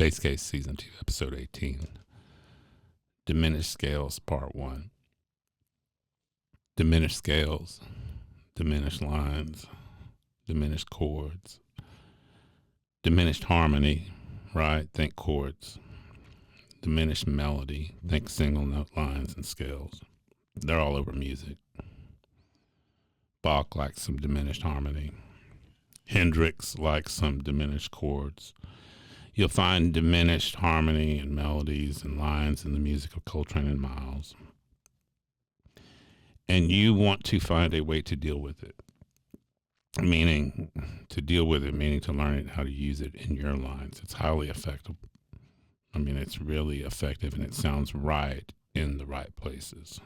Bass Case Season 2, Episode 18. Diminished Scales, Part 1. Diminished scales, diminished lines, diminished chords, diminished harmony, right? Think chords. Diminished melody, think single note lines and scales. They're all over music. Bach likes some diminished harmony. Hendrix likes some diminished chords. You'll find diminished harmony and melodies and lines in the music of Coltrane and Miles. And you want to find a way to deal with it. Meaning to learn it, how to use it in your lines. It's highly effective. I mean, it's really effective, and it sounds right in the right places.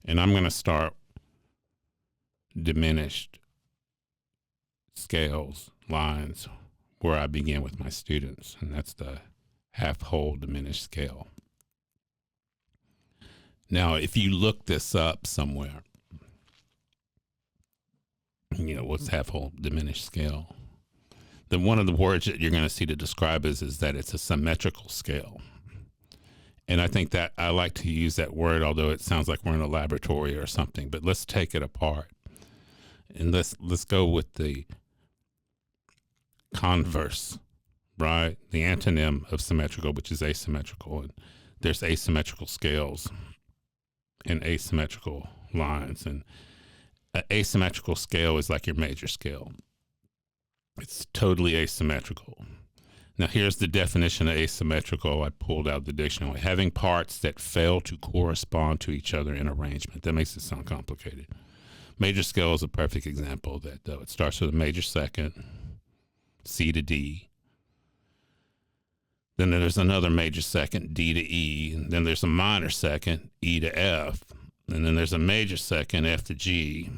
And I'm going to start diminished scales, lines, where I begin with my students, and that's the half-whole diminished scale. Now, if you look this up somewhere, what's half-whole diminished scale? Then one of the words that you're going to see to describe is that it's a symmetrical scale. And I think that I like to use that word, although it sounds like we're in a laboratory or something, but let's take it apart. And let's go with the converse, right? The antonym of symmetrical, which is asymmetrical. And there's asymmetrical scales and asymmetrical lines. And an asymmetrical scale is like your major scale. It's totally asymmetrical. Now, here's the definition of asymmetrical. I pulled out the dictionary. Having parts that fail to correspond to each other in arrangement. That makes it sound complicated. Major scale is a perfect example of that, though. It starts with a major second, C to D. Then there's another major second, D to E. And then there's a minor second, E to F. And then there's a major second, F to G.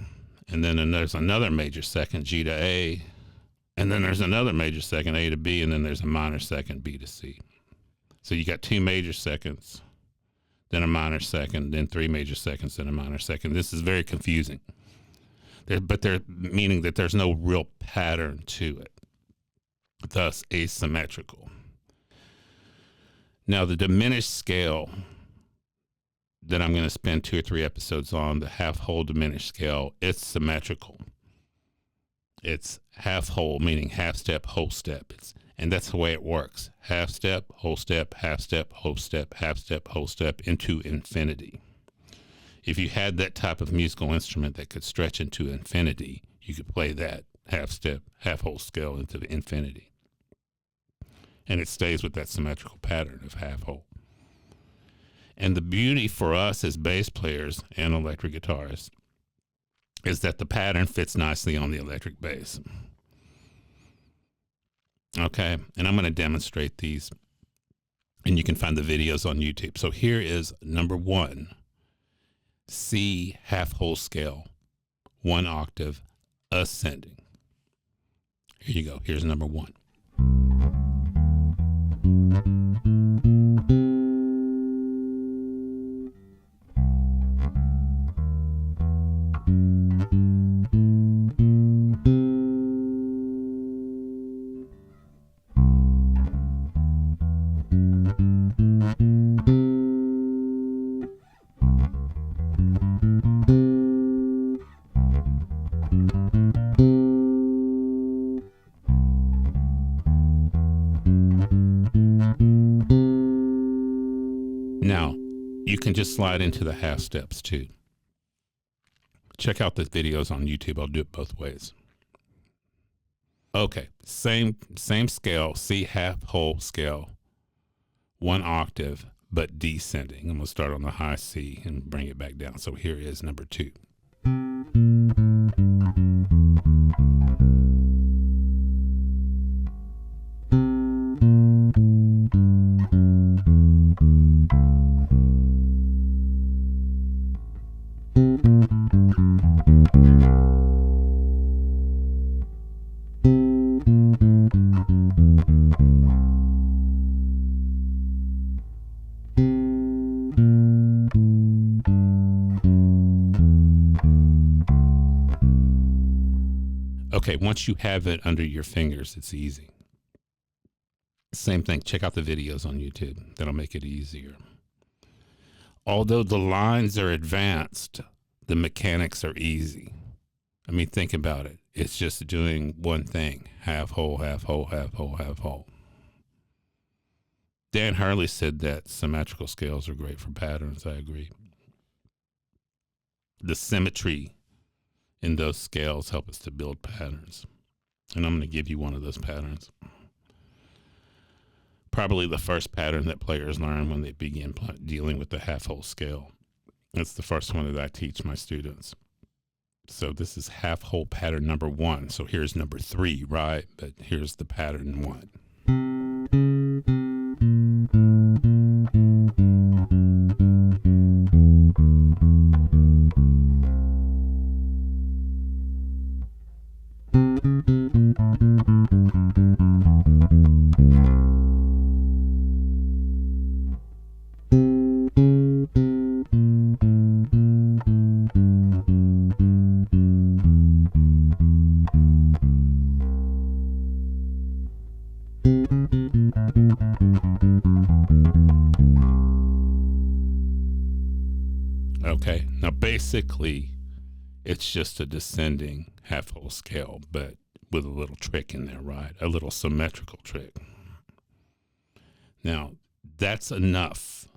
And then there's another major second, G to A. And then there's another major second, A to B. And then there's a minor second, B to C. So you got two major seconds, then a minor second, then three major seconds, then a minor second. This is very confusing. But they're meaning that there's no real pattern to it. Thus, asymmetrical. Now, the diminished scale that I'm going to spend 2 or 3 episodes on, the half-whole diminished scale, it's symmetrical. It's half-whole, meaning half-step, whole step. And that's the way it works. Half-step, whole step, half-step, whole step, half-step, whole step, into infinity. If you had that type of musical instrument that could stretch into infinity, you could play that half-step, half-whole scale into infinity. And it stays with that symmetrical pattern of half-whole. And the beauty for us as bass players and electric guitarists is that the pattern fits nicely on the electric bass. Okay, and I'm going to demonstrate these, and you can find the videos on YouTube. So here is number 1, C half-whole scale, 1 octave, ascending. Here you go. Here's number 1. Now, you can just slide into the half steps too. Check out the videos on YouTube. I'll do it both ways. Okay, same scale, C half-whole scale, 1 octave, but descending. I'm going to start on the high C and bring it back down. So here is number 2. Okay, once you have it under your fingers, it's easy. Same thing. Check out the videos on YouTube. That'll make it easier. Although the lines are advanced, the mechanics are easy. I mean, think about it. It's just doing one thing. Half whole, half whole, half whole, half whole. Dan Hurley said that symmetrical scales are great for patterns. I agree. The symmetry in those scales help us to build patterns. And I'm going to give you one of those patterns. Probably the first pattern that players learn when they begin dealing with the half-whole scale. It's the first one that I teach my students. So this is half-whole pattern number 1. So here's number 3, right? But here's the pattern 1. Okay, now basically it's just a descending half-whole scale, but with a little trick in there, right? A little symmetrical trick. Now, that's enough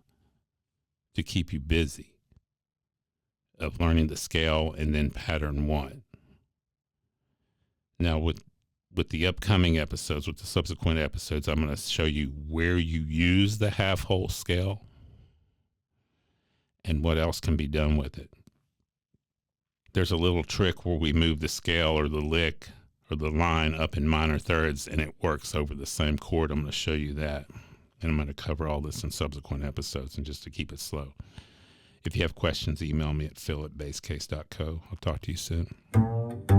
to keep you busy of learning the scale and then pattern 1. Now, with the upcoming episodes, with the subsequent episodes, I'm going to show you where you use the half-whole scale and what else can be done with it. There's a little trick where we move the scale or the lick or the line up in minor thirds and it works over the same chord. I'm going to show you that. And I'm going to cover all this in subsequent episodes and just to keep it slow. If you have questions, email me at phil@basecase.co. I'll talk to you soon.